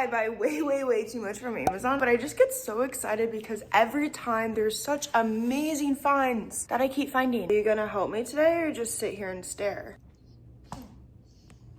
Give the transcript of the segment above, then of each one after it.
I buy way too much from Amazon, but I just get so excited because every time there's such amazing finds that I keep finding. Are you gonna help me today or just sit here and stare?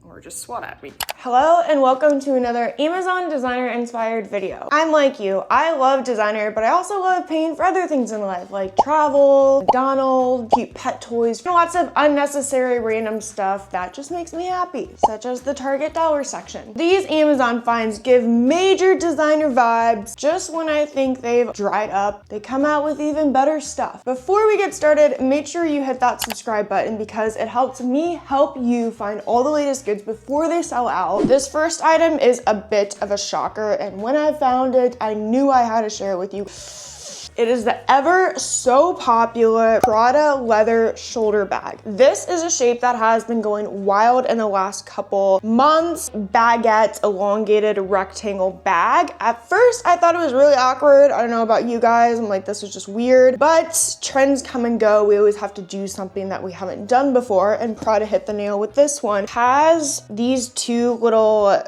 Or just swat at me. Hello and welcome to another Amazon designer inspired video. I'm like you, I love designer, but I also love paying for other things in life like travel, McDonald's, cute pet toys, and lots of unnecessary random stuff that just makes me happy, such as the Target dollar section. These Amazon finds give major designer vibes. Just when I think they've dried up, they come out with even better stuff. Before we get started, make sure you hit that subscribe button because it helps me help you find all the latest goods before they sell out. This first item is a bit of a shocker, and when I found it, I knew I had to share it with you. It is the ever so popular Prada leather shoulder bag. This is a shape that has been going wild in the last couple months. Baguette, elongated rectangle bag. At first, I thought it was really awkward. I don't know about you guys. I'm like, this is just weird. But trends come and go. We always have to do something that we haven't done before, and Prada hit the nail with this one. Has these two little, I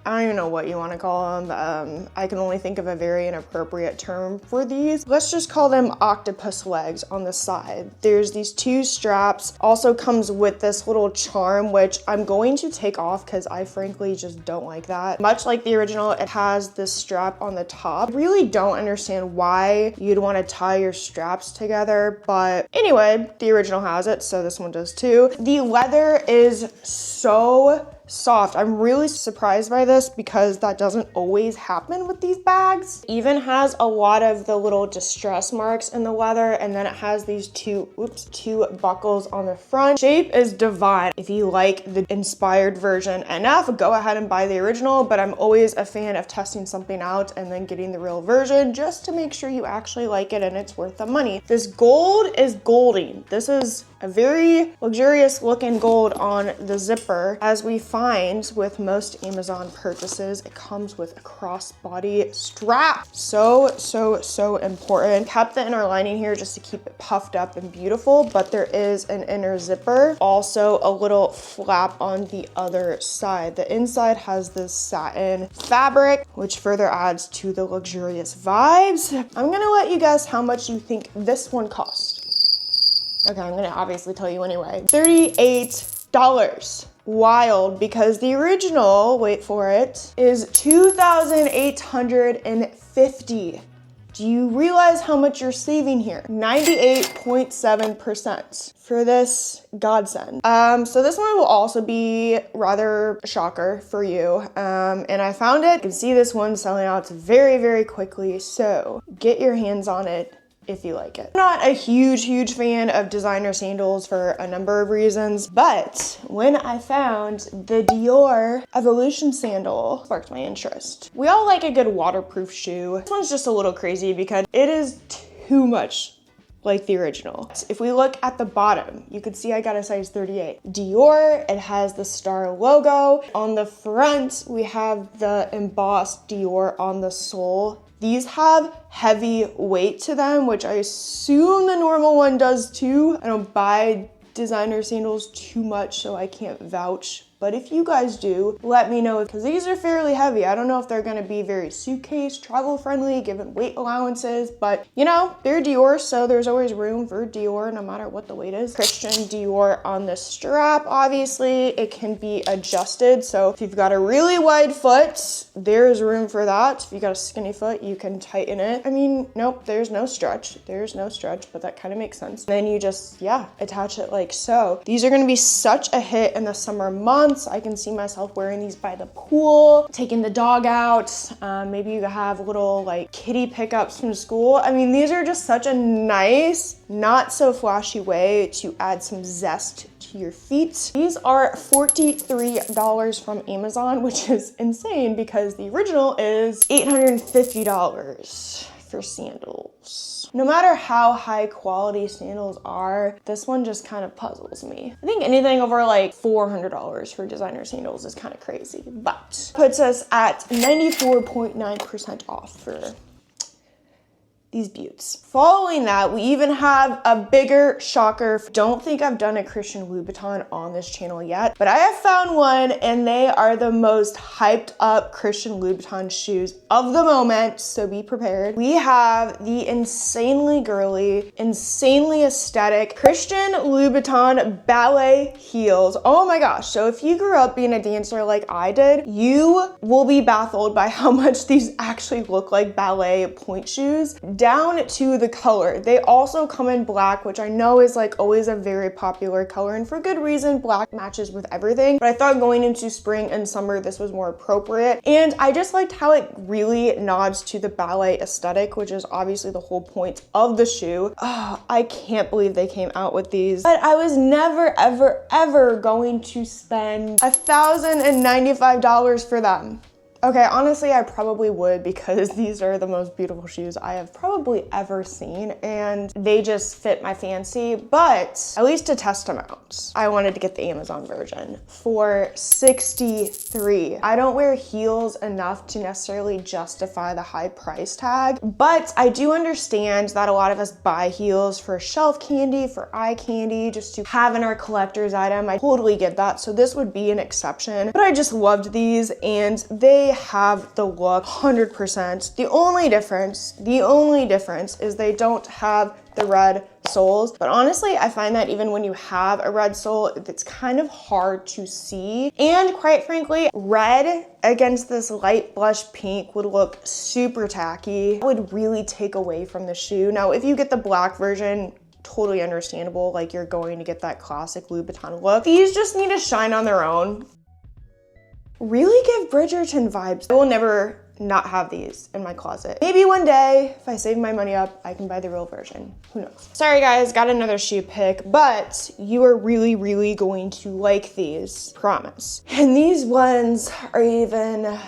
don't even know what you want to call them. I can only think of a very inappropriate term for these. Let's just call them octopus legs on the side. There's these two straps. Also comes with this little charm, which I'm going to take off because I frankly just don't like that. Much like the original, it has this strap on the top. I really don't understand why you'd want to tie your straps together, but anyway, the original has it, so this one does too. The leather is so soft. I'm really surprised by this because that doesn't always happen with these bags. Even has a lot of the little distress marks in the leather, and then it has these two buckles on the front. Shape is divine. If you like the inspired version enough, go ahead and buy the original, but I'm always a fan of testing something out and then getting the real version just to make sure you actually like it and it's worth the money. This gold is golding. This is a very luxurious looking gold on the zipper. As we find with most Amazon purchases, it comes with a crossbody strap. So important. Kept the inner lining here just to keep it puffed up and beautiful, but there is an inner zipper. Also a little flap on the other side. The inside has this satin fabric, which further adds to the luxurious vibes. I'm gonna let you guess how much you think this one cost. Okay, I'm gonna obviously tell you anyway. $38. Wild, because the original, wait for it, is $2,850. Do you realize how much you're saving here? 98.7% for this godsend. So this one will also be rather a shocker for you. And I found it. You can see this one selling out very quickly, so get your hands on it if you like it. I'm not a huge fan of designer sandals for a number of reasons, but when I found the Dior Evolution sandal, sparked my interest. We all like a good waterproof shoe. This one's just a little crazy because it is too much like the original. If we look at the bottom, you can see I got a size 38. Dior, it has the star logo. On the front, we have the embossed Dior on the sole. These have heavy weight to them, which I assume the normal one does too. I don't buy designer sandals too much, so I can't vouch. But if you guys do, let me know because these are fairly heavy. I don't know if they're gonna be very suitcase, travel friendly, given weight allowances, but you know, they're Dior, so there's always room for Dior no matter what the weight is. Christian Dior on the strap, obviously. It can be adjusted, so if you've got a really wide foot, there's room for that. If you got a skinny foot, you can tighten it. I mean, nope, there's no stretch. There's no stretch, but that kind of makes sense. Then you just, yeah, attach it like so. These are gonna be such a hit in the summer months. I can see myself wearing these by the pool, taking the dog out. Maybe you have little like kitty pickups from school. I mean, these are just such a nice, not so flashy way to add some zest to your feet. These are $43 from Amazon, which is insane because the original is $850 for sandals. No matter how high quality sandals are, this one just kind of puzzles me. I think anything over like $400 for designer sandals is kind of crazy, but puts us at 94.9% off for these buttes. Following that, we even have a bigger shocker. Don't think I've done a Christian Louboutin on this channel yet, but I have found one, and they are the most hyped up Christian Louboutin shoes of the moment, so be prepared. We have the insanely girly, insanely aesthetic Christian Louboutin ballet heels. Oh my gosh. So if you grew up being a dancer like I did, you will be baffled by how much these actually look like ballet point shoes, down to the color. They also come in black, which I know is like always a very popular color, and for good reason. Black matches with everything, but I thought going into spring and summer this was more appropriate, and I just liked how it really nods to the ballet aesthetic, which is obviously the whole point of the shoe. Oh, I can't believe they came out with these, but I was never ever going to spend $1,095 for them. Okay, honestly, I probably would, because these are the most beautiful shoes I have probably ever seen, and they just fit my fancy. But at least to test them out, I wanted to get the Amazon version for $63. I don't wear heels enough to necessarily justify the high price tag, but I do understand that a lot of us buy heels for shelf candy, for eye candy, just to have in our collector's item. I totally get that, so this would be an exception, but I just loved these, and they have the look 100%. The only difference is they don't have the red soles, but honestly I find that even when you have a red sole, it's kind of hard to see, and quite frankly, red against this light blush pink would look super tacky. It would really take away from the shoe. Now if you get the black version, totally understandable, like you're going to get that classic Louboutin look. These just need to shine on their own. Really give Bridgerton vibes. I will never not have these in my closet. Maybe one day, if I save my money up, I can buy the real version. Who knows? Sorry guys, got another shoe pick, but you are really going to like these, promise. And these ones are even, I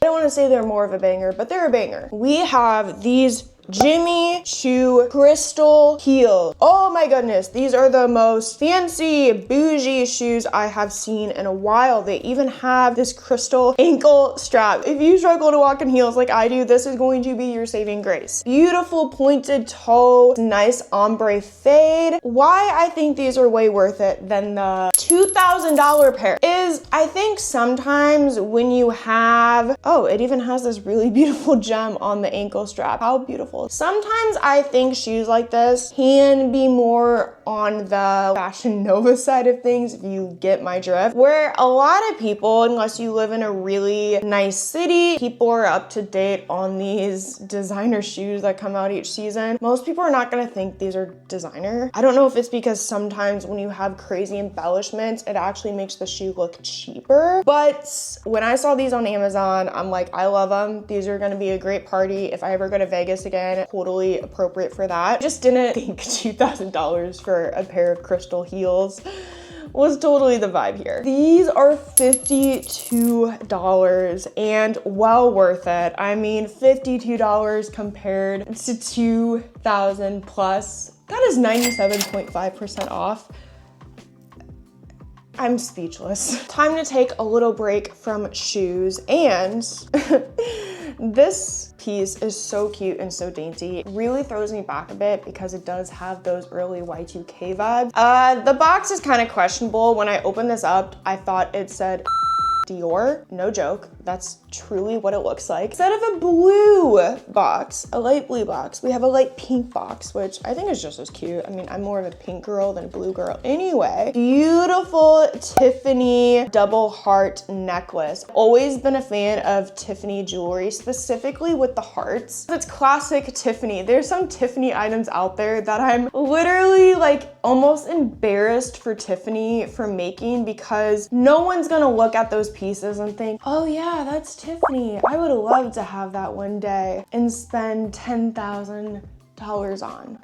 don't want to say they're more of a banger, but they're a banger. We have these Jimmy Choo crystal heels. Oh my goodness, these are the most fancy bougie shoes I have seen in a while. They even have this crystal ankle strap. If you struggle to walk in heels like I do, this is going to be your saving grace. Beautiful pointed toe, nice ombre fade. Why I think these are way worth it than the $2,000 pair is I think sometimes when you have, oh, it even has this really beautiful gem on the ankle strap. How beautiful. Sometimes I think shoes like this can be more on the Fashion Nova side of things, if you get my drift, where a lot of people, unless you live in a really nice city, people are up to date on these designer shoes that come out each season. Most people are not gonna think these are designer. I don't know if it's because sometimes when you have crazy embellishments, it actually makes the shoe look cheaper, but when I saw these on Amazon, I'm like, I love them. These are gonna be a great party. If I ever go to Vegas again, totally appropriate for that. Just didn't think $2,000 for a pair of crystal heels was totally the vibe here. These are $52 and well worth it. I mean, $52 compared to 2,000 plus. That is 97.5% off. I'm speechless. Time to take a little break from shoes, and this piece is so cute and so dainty. It really throws me back a bit because it does have those early Y2K vibes. The box is kind of questionable. When I opened this up, I thought it said Dior. No joke, that's truly what it looks like. Instead of a blue box, a light blue box, we have a light pink box, which I think is just as cute. I mean, I'm more of a pink girl than a blue girl anyway. Beautiful Tiffany double heart necklace. Always been a fan of Tiffany jewelry, specifically with the hearts. It's classic Tiffany. There's some Tiffany items out there that I'm literally like almost embarrassed for Tiffany for making, because no one's gonna look at those pieces and think, oh yeah, that's Tiffany. I would love to have that one day and spend $10,000 on.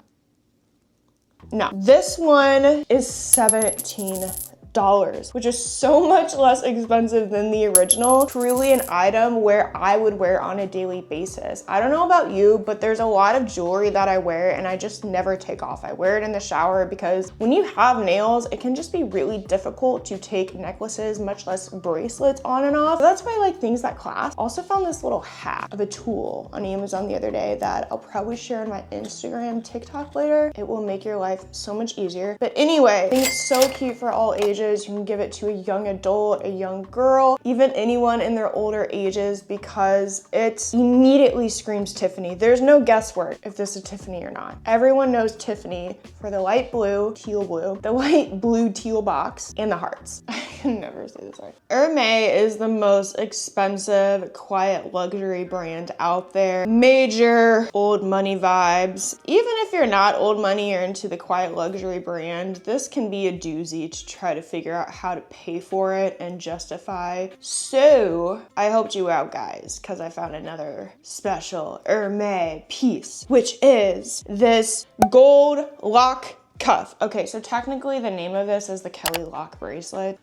No, this one is $17. which is so much less expensive than the original. Truly an item where I would wear on a daily basis. I don't know about you, but there's a lot of jewelry that I wear and I just never take off. I wear it in the shower because when you have nails, it can just be really difficult to take necklaces, much less bracelets, on and off. So that's why I like things that class. Also found this little hack of a tool on Amazon the other day that I'll probably share on my Instagram, TikTok later. It will make your life so much easier. But anyway, I think it's so cute for all ages. You can give it to a young adult, a young girl, even anyone in their older ages, because it immediately screams Tiffany. There's no guesswork if this is Tiffany or not. Everyone knows Tiffany for the light blue, teal blue, the light blue teal box, and the hearts. I can never say this right. Hermes is the most expensive, quiet luxury brand out there. Major old money vibes. Even if you're not old money or into the quiet luxury brand, this can be a doozy to try to figure out how to pay for it and justify. So I helped you out, guys, because I found another special Hermes piece, which is this gold lock cuff. Okay, so technically the name of this is the Kelly lock bracelet.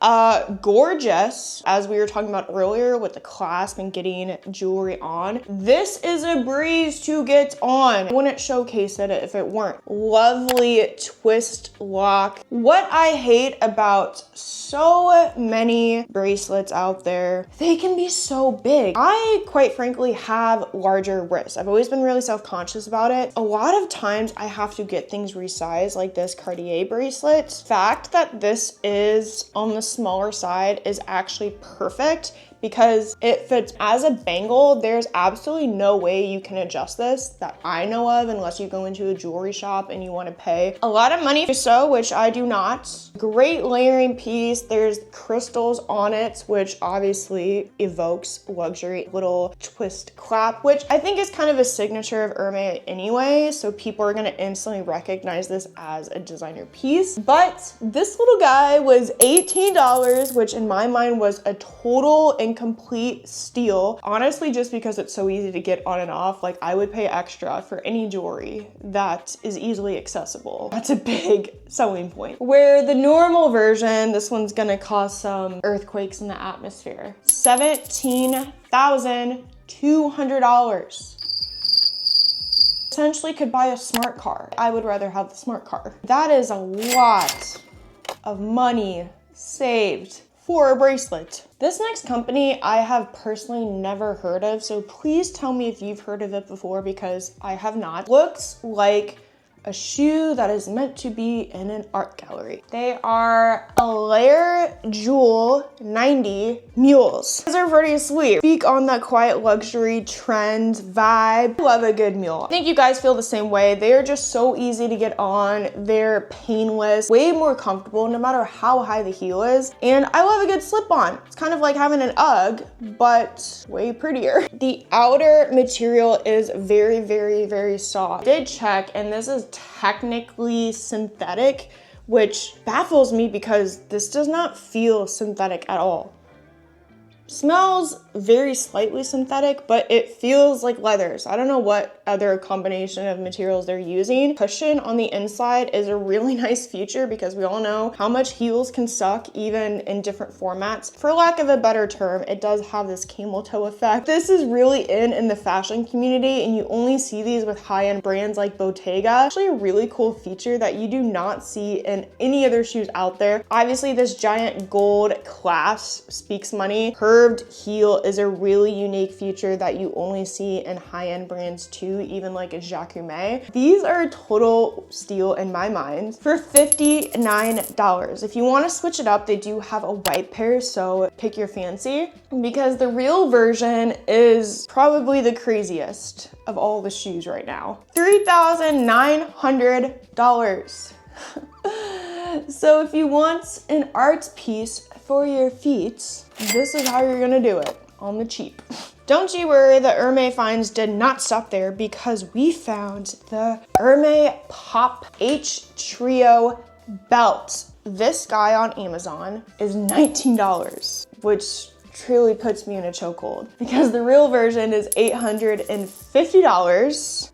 Gorgeous, as we were talking about earlier with the clasp and getting jewelry on. This is a breeze to get on. I wouldn't showcase it if it weren't. Lovely twist lock. What I hate about so many bracelets out there, they can be so big. I quite frankly have larger wrists. I've always been really self-conscious about it. A lot of times I have to get things resized, like this Cartier bracelet. Fact that this is on the smaller side is actually perfect because it fits as a bangle. There's absolutely no way you can adjust this that I know of unless you go into a jewelry shop and you want to pay a lot of money to sew, which I do not. Great layering piece. There's crystals on it, which obviously evokes luxury. Little twist clap, which I think is kind of a signature of Hermes anyway, so people are going to instantly recognize this as a designer piece. But this little guy was $18, which in my mind was a total and complete steal. Honestly, just because it's so easy to get on and off, like I would pay extra for any jewelry that is easily accessible. That's a big selling point. Where the normal version, this one's gonna cause some earthquakes in the atmosphere. $17,200. Essentially could buy a smart car. I would rather have the smart car. That is a lot of money saved for a bracelet. This next company I have personally never heard of, so please tell me if you've heard of it before because I have not. Looks like a shoe that is meant to be in an art gallery. They are a layer jewel 90 mules. These are pretty sweet. Speak on that quiet luxury trend vibe. Love a good mule. I think you guys feel the same way. They are just so easy to get on. They're painless, way more comfortable no matter how high the heel is. And I love a good slip on. It's kind of like having an UGG, but way prettier. The outer material is very, very, very soft. I did check, and this is technically synthetic, which baffles me because this does not feel synthetic at all. Smells very slightly synthetic, but it feels like leather. So I don't know what other combination of materials they're using. Cushion on the inside is a really nice feature because we all know how much heels can suck even in different formats. For lack of a better term, it does have this camel toe effect. This is really in the fashion community, and you only see these with high-end brands like Bottega. Actually a really cool feature that you do not see in any other shoes out there. Obviously this giant gold clasp speaks money. Curved heel is a really unique feature that you only see in high-end brands too, even like a Jacquemus. These are a total steal in my mind for $59. If you want to switch it up, they do have a white pair, so pick your fancy, because the real version is probably the craziest of all the shoes right now. $3,900. So if you want an art piece for your feet, this is how you're gonna do it, on the cheap. Don't you worry, the Hermes finds did not stop there because we found the Hermes Pop H Trio belt. This guy on Amazon is $19, which truly puts me in a chokehold because the real version is $850.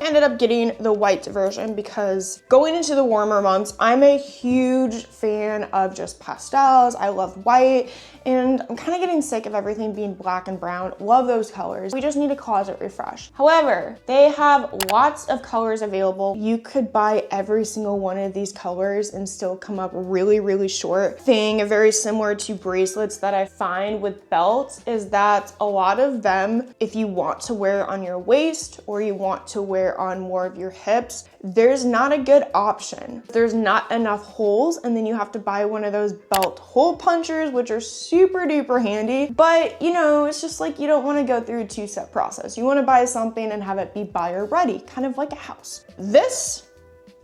ended up getting the white version because going into the warmer months, I'm a huge fan of just pastels. I love white, and I'm kind of getting sick of everything being black and brown. Love those colors. We just need a closet refresh. However, they have lots of colors available. You could buy every single one of these colors and still come up really, really short. Thing very similar to bracelets that I find with belts is that a lot of them, if you want to wear on your waist or you want to wear on more of your hips, there's not a good option. There's not enough holes, and then you have to buy one of those belt hole punchers, which are super duper handy. But you know, it's just like you don't want to go through a two-step process. You want to buy something and have it be buyer ready, kind of like a house. This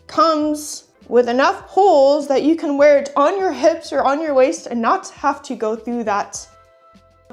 comes with enough holes that you can wear it on your hips or on your waist and not have to go through that.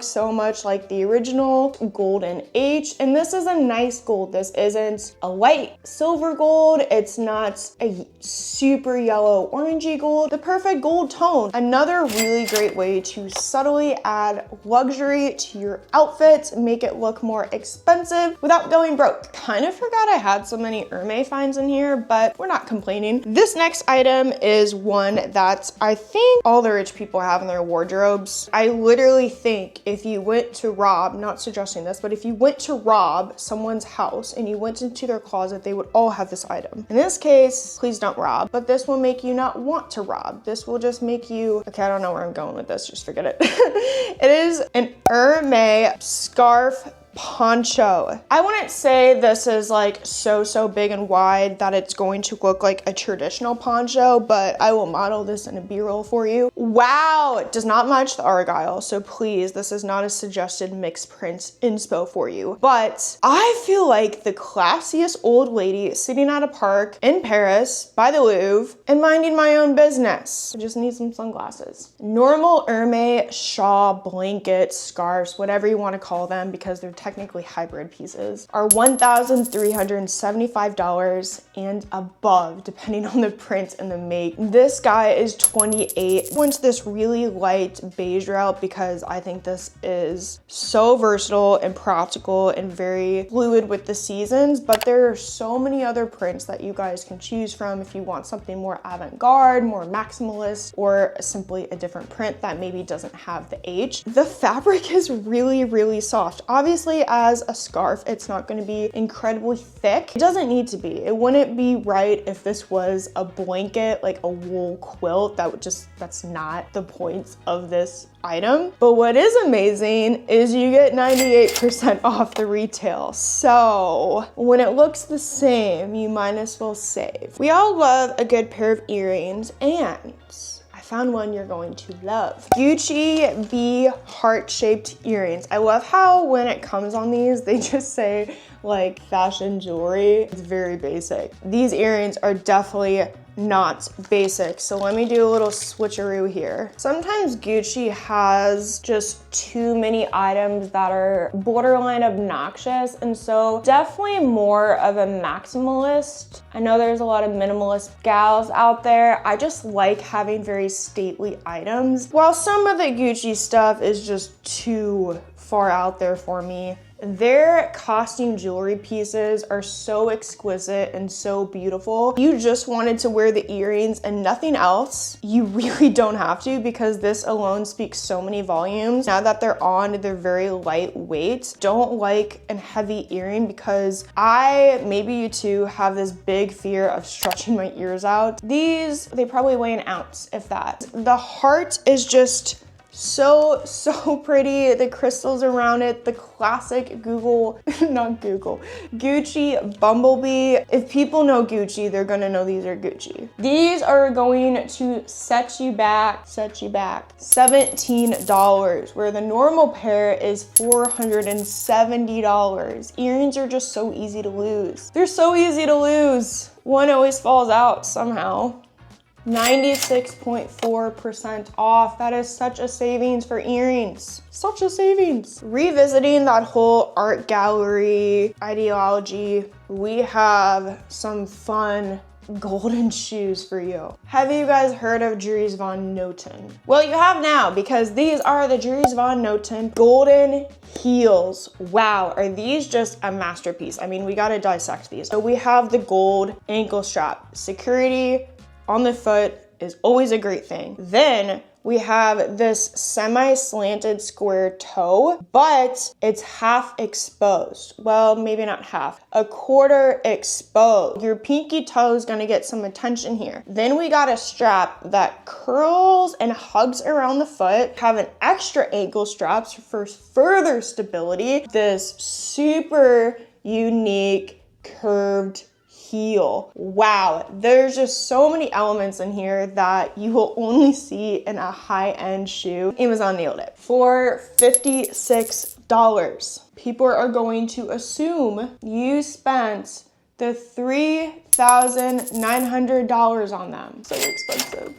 So much like the original golden H, and this is a nice gold. This isn't a light silver gold. It's not a super yellow orangey gold. The perfect gold tone. Another really great way to subtly add luxury to your outfit, make it look more expensive without going broke. Kind of forgot I had so many Hermes finds in here, but we're not complaining. This next item is one that I think all the rich people have in their wardrobes. I literally think if you went to rob, not suggesting this, but if you went to rob someone's house and you went into their closet, they would all have this item. In this case, please don't rob, but this will make you not want to rob. This will just make you, okay, I don't know where I'm going with this, just forget it. It is an Hermes scarf poncho. I wouldn't say this is like so big and wide that it's going to look like a traditional poncho, but I will model this in a B-roll for you. Wow, it does not match the argyle, so please, this is not a suggested mixed print inspo for you. But I feel like the classiest old lady sitting at a park in Paris by the Louvre and minding my own business. I just need some sunglasses. Normal Hermes shawl, blankets, scarves, whatever you want to call them, because they're technically hybrid pieces, are $1,375 and above, depending on the print and the make. This guy is $28. I went to this really light beige route because I think this is so versatile and practical and very fluid with the seasons, but there are so many other prints that you guys can choose from if you want something more avant-garde, more maximalist, or simply a different print that maybe doesn't have the H. The fabric is really, really soft. Obviously, as a scarf, it's not going to be incredibly thick. It doesn't need to be. It wouldn't be right if this was a blanket, like a wool quilt. That's not the point of this item. But what is amazing is you get 98% off the retail. So when it looks the same, you might as well save. We all love a good pair of earrings, and I found one you're going to love. Gucci B heart-shaped earrings. I love how when it comes on these, they just say like fashion jewelry. It's very basic. These earrings are definitely not basic. So let me do a little switcheroo here. Sometimes Gucci has just too many items that are borderline obnoxious, and so definitely more of a maximalist. I know there's a lot of minimalist gals out there. I just like having very stately items, while some of the Gucci stuff is just too far out there for me. Their costume jewelry pieces are so exquisite and so beautiful. You just wanted to wear the earrings and nothing else. You really don't have to, because this alone speaks so many volumes. Now that they're on, they're very lightweight. Don't like a heavy earring, because maybe you too, have this big fear of stretching my ears out. These, they probably weigh an ounce, if that. The heart is just so pretty. The crystals around it, the classic Gucci bumblebee. If people know Gucci, they're gonna know these are Gucci. These are going to set you back $17, where the normal pair is $470. Earrings are just so easy to lose. They're so easy to lose. One always falls out somehow. 96.4% off. That is such a savings for earrings. Such a savings. Revisiting that whole art gallery ideology, we have some fun golden shoes for you. Have you guys heard of Dries Van Noten? Well, you have now, because these are the Dries Van Noten golden heels. Wow, are these just a masterpiece? I mean, we gotta dissect these. So we have the gold ankle strap. Security on the foot is always a great thing. Then we have this semi-slanted square toe, but it's half exposed. Well, maybe not half, a quarter exposed. Your pinky toe is gonna get some attention here. Then we got a strap that curls and hugs around the foot, have an extra ankle straps for further stability. This super unique curved heel. Wow, there's just so many elements in here that you will only see in a high-end shoe. Amazon nailed it. For $56, people are going to assume you spent the $3,900 on them. So expensive.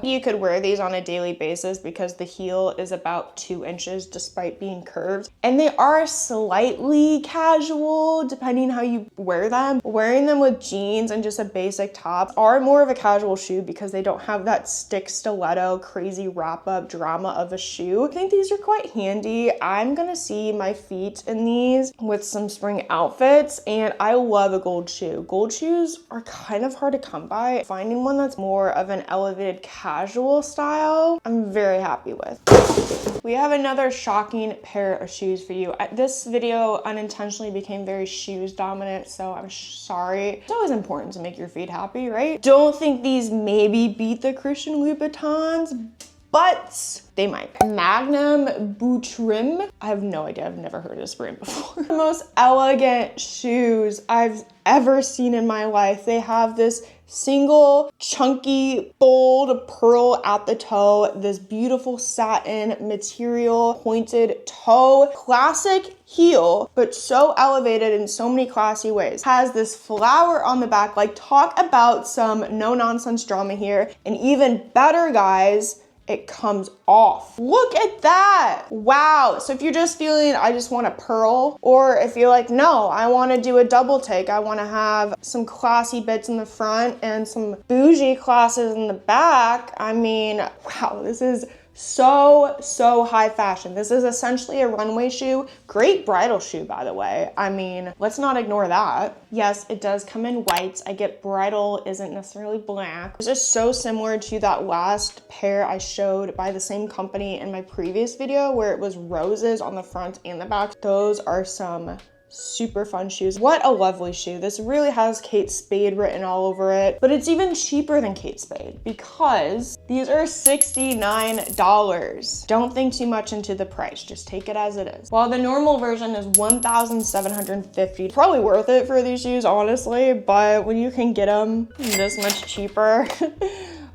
You could wear these on a daily basis because the heel is about 2 inches despite being curved. And they are slightly casual depending how you wear them. Wearing them with jeans and just a basic top are more of a casual shoe because they don't have that stick stiletto crazy wrap up drama of a shoe. I think these are quite handy. I'm gonna see my feet in these with some spring outfits, and I love a gold shoe. Gold shoes are kind of hard to come by. Finding one that's more of an elevated casual style, I'm very happy with. We have another shocking pair of shoes for you. This video unintentionally became very shoes dominant, so I'm sorry. It's always important to make your feet happy, right? Don't think these maybe beat the Christian Louboutins, but they might. Magnum Boutrim. I have no idea. I've never heard of this brand before. The most elegant shoes I've ever seen in my life. They have this single, chunky, bold pearl at the toe, this beautiful satin material, pointed toe, classic heel, but so elevated in so many classy ways. Has this flower on the back. Like, talk about some no-nonsense drama here. And even better, guys, it comes off. Look at that. Wow. So if you're just feeling, I just want a pearl, or if you're like, no, I want to do a double take, I want to have some classy bits in the front and some bougie classes in the back. I mean, wow, this is so high fashion. This is essentially a runway shoe. Great bridal shoe, by the way. I mean, let's not ignore that. Yes, it does come in whites. I get bridal isn't necessarily black. It's just so similar to that last pair I showed by the same company in my previous video where it was roses on the front and the back. Those are some super fun shoes. What a lovely shoe. This really has Kate Spade written all over it, but it's even cheaper than Kate Spade because these are $69. Don't think too much into the price, just take it as it is. While the normal version is $1,750, probably worth it for these shoes, honestly, but when you can get them this much cheaper,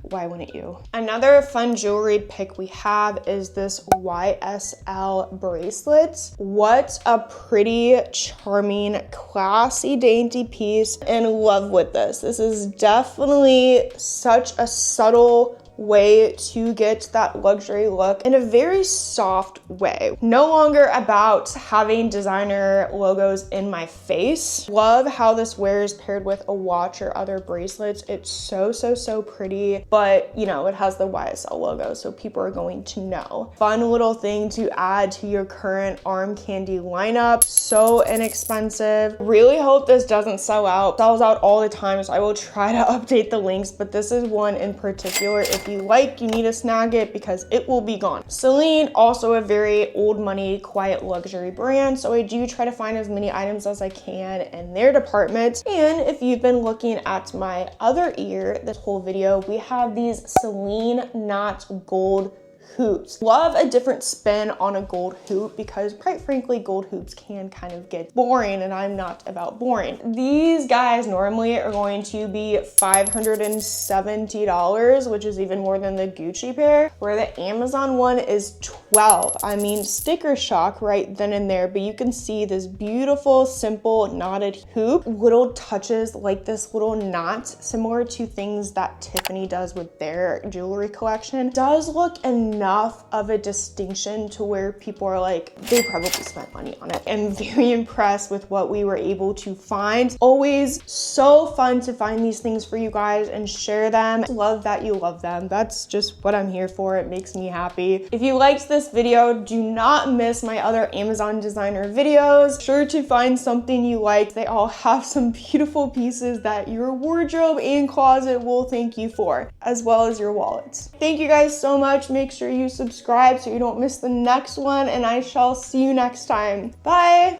why wouldn't you? Another fun jewelry pick we have is this YSL bracelet. What a pretty, charming, classy, dainty piece. In love with this. This is definitely such a subtle way to get that luxury look in a very soft way. No longer about having designer logos in my face. Love how this wears paired with a watch or other bracelets. It's so pretty, but you know, it has the YSL logo, so people are going to know. Fun little thing to add to your current arm candy lineup. So inexpensive. Really hope this doesn't sell out. Sells out all the time, so I will try to update the links, but this is one in particular. If you like, you need to snag it because it will be gone. Celine, also a very old money, quiet luxury brand, so I do try to find as many items as I can in their department. And if you've been looking at my other ear this whole video, we have these Celine Not Gold hoops. Love a different spin on a gold hoop because quite frankly, gold hoops can kind of get boring, and I'm not about boring. These guys normally are going to be $570, which is even more than the Gucci pair, where the Amazon one is $12. I mean, sticker shock right then and there, but you can see this beautiful, simple knotted hoop. Little touches like this little knot, similar to things that Tiffany does with their jewelry collection. Does look enough of a distinction to where people are like, they probably spent money on it. I'm very impressed with what we were able to find. Always so fun to find these things for you guys and share them. Love that you love them. That's just what I'm here for. It makes me happy. If you liked this video, do not miss my other Amazon designer videos. Sure to find something you like. They all have some beautiful pieces that your wardrobe and closet will thank you for, as well as your wallets. Thank you guys so much. Make sure you subscribe so you don't miss the next one, and I shall see you next time. Bye.